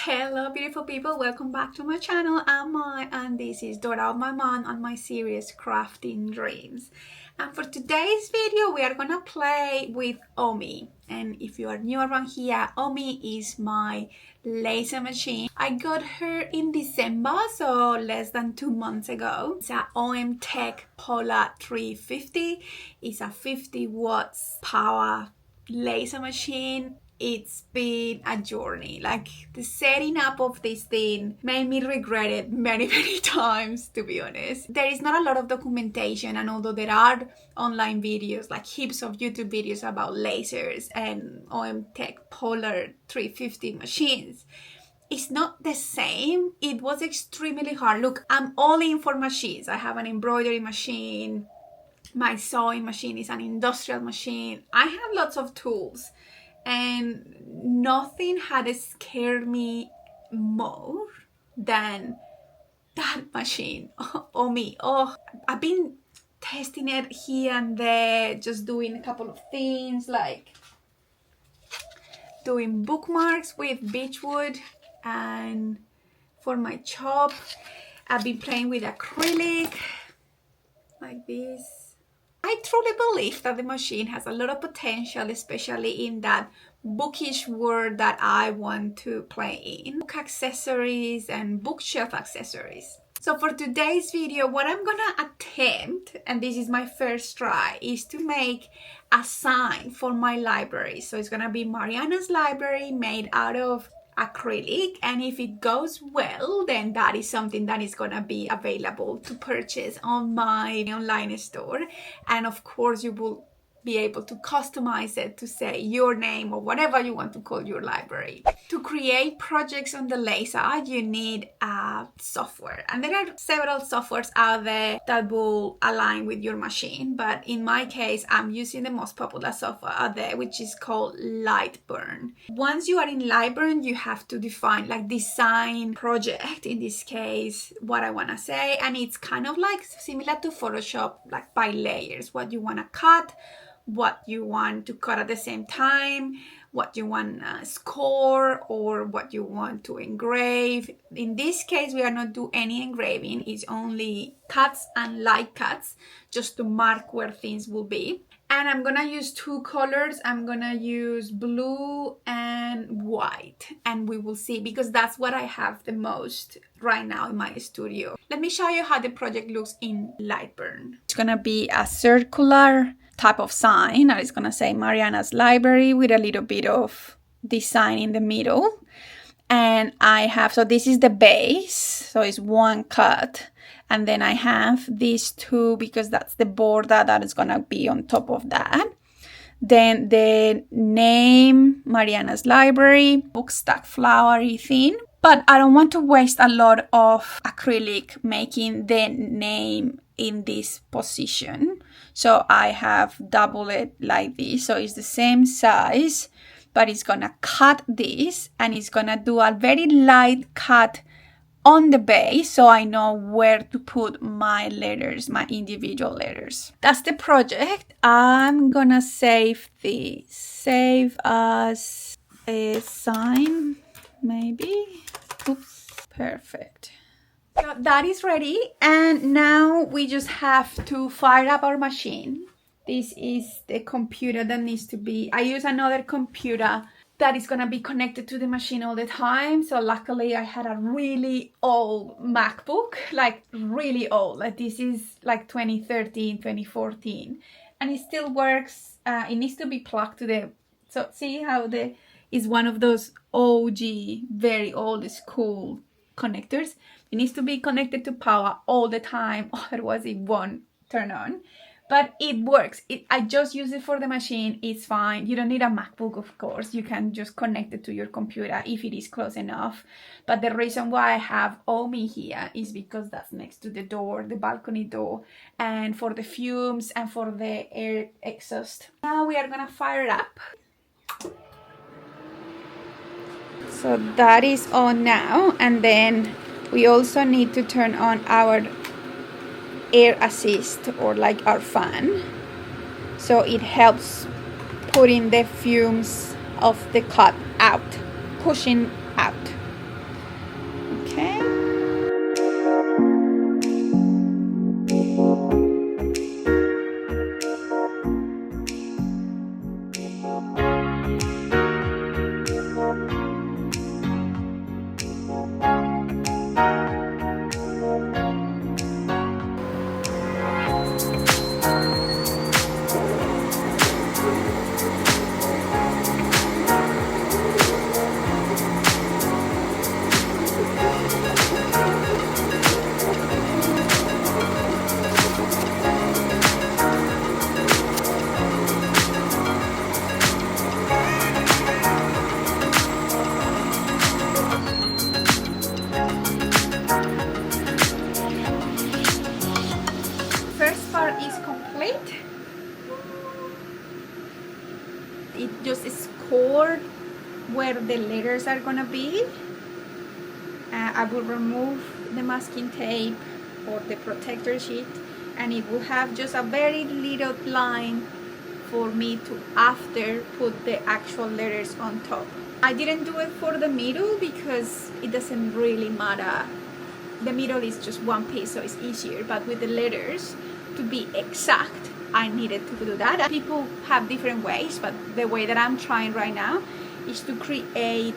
Hello beautiful people, welcome back to my channel. And this is Dora of my mom and my series Crafting Dreams. And for today's video we are gonna play with Omi. And if you are new around here, Omi is my laser machine. I got her in December, so less than 2 months ago. It's a OM Tech Polar 350. It's a 50 watts power laser machine. It's been a journey. Like, the setting up of this thing made me regret it many times, to be honest. There is not a lot of documentation, and although there are online videos, like heaps of YouTube videos about lasers and OM Tech Polar 350 machines, it's not the same. It was extremely hard. Look, I'm all in for machines. I have an embroidery machine. My sewing machine is an industrial machine. I have lots of tools. And nothing had scared me more than that machine. Omi. Oh, I've been testing it here and there, just doing a couple of things like doing bookmarks with beechwood, and for my chop I've been playing with acrylic like this. I truly believe that the machine has a lot of potential, especially in that bookish world that I want to play in. Book accessories and bookshelf accessories. So for today's video, what I'm gonna attempt, and this is my first try, is to make a sign for my library. So it's gonna be Mariana's library made out of acrylic, and if it goes well, then that is something that is gonna be available to purchase on my online store. And of course you will be able to customize it to say your name or whatever you want to call your library. To create projects on the laser, you need a software, and there are several softwares out there that will align with your machine, but in my case I'm using the most popular software out there, which is called Lightburn. Once you are in Lightburn, you have to define, like, design project, in this case what I want to say, and it's kind of like similar to Photoshop, like by layers, what you want to cut, what you want to cut at the same time, what you want to score, or what you want to engrave. In this case we are not doing any engraving, it's only cuts and light cuts just to mark where things will be. And I'm gonna use two colors. I'm gonna use blue and white, and we will see, because that's what I have the most right now in my studio. Let me show you how the project looks in Lightburn. It's gonna be a circular type of sign that is gonna say Mariana's library with a little bit of design in the middle. And I have, so this is the base, so it's one cut, and then I have these two because that's the border that is gonna be on top of that. Then the name, Mariana's library, book stack flowery thing. But I don't want to waste a lot of acrylic making the name in this position. So I have doubled it like this. So it's the same size, but it's gonna cut this, and it's gonna do a very light cut on the base, so I know where to put my letters, my individual letters. That's the project. I'm gonna save this. Save as a sign, maybe. Oops, perfect. So that is ready, and now we just have to fire up our machine. This is the computer that needs to be, I use another computer that is gonna be connected to the machine all the time. So luckily I had a really old MacBook, like really old, like this is like 2013, 2014, and it still works. It needs to be plugged to the, so see how the is one of those OG, very old school connectors. It needs to be connected to power all the time, otherwise it won't turn on. But it works. I just use it for the machine. It's fine. You don't need a MacBook, of course. You can just connect it to your computer if it is close enough. But the reason why I have Omi here is because that's next to the door, the balcony door, and for the fumes and for the air exhaust. Now we are gonna fire it up. So that is on now, and then we also need to turn on our air assist, or like our fan, so it helps putting the fumes of the cut out, pushing out. where the letters are gonna be. I will remove the masking tape or the protector sheet, and it will have just a very little line for me to after put the actual letters on top. I didn't do it for the middle because it doesn't really matter. The middle is just one piece, so it's easier, but with the letters, to be exact, I needed to do that. People have different ways, but the way that I'm trying right now is to create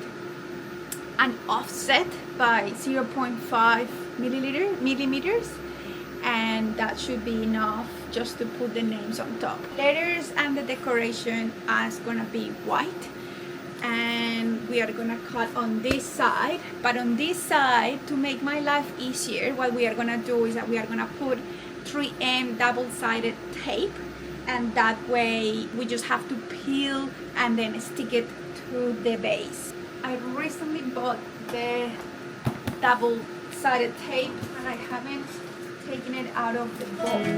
an offset by 0.5 millimeters, and that should be enough just to put the names on top. Letters and the decoration is gonna be white, and we are gonna cut on this side. But on this side, to make my life easier, what we are gonna do is that we are gonna put 3M double-sided tape, and that way we just have to peel and then stick it to the base. I recently bought the double-sided tape and I haven't taken it out of the box.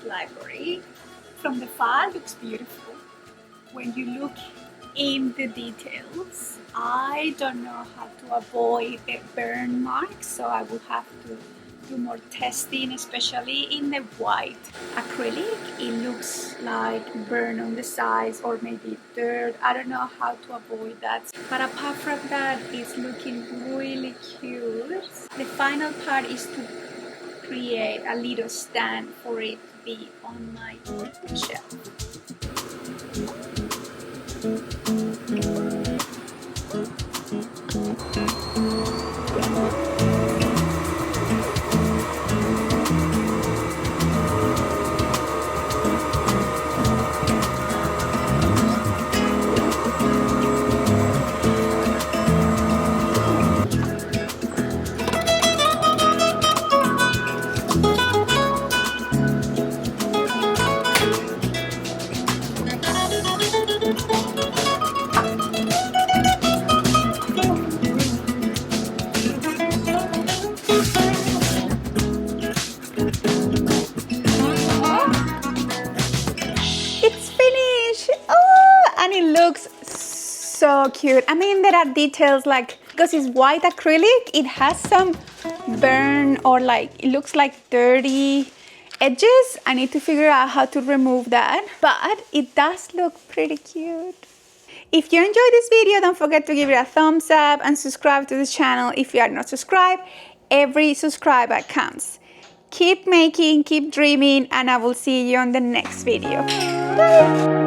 Library. From the far, it looks beautiful. When you look in the details, I don't know how to avoid the burn marks, so I will have to do more testing, especially in the white acrylic. It looks like burn on the sides or maybe dirt. I don't know how to avoid that. But apart from that, it's looking really cute. The final part is to create a little stand for it to be on my shelf. So cute. I mean, there are details like, because it's white acrylic, it has some burn or like, it looks like dirty edges. I need to figure out how to remove that, but it does look pretty cute. If you enjoyed this video, don't forget to give it a thumbs up and subscribe to this channel if you are not subscribed. Every subscriber counts. Keep making, keep dreaming, and I will see you on the next video. Bye.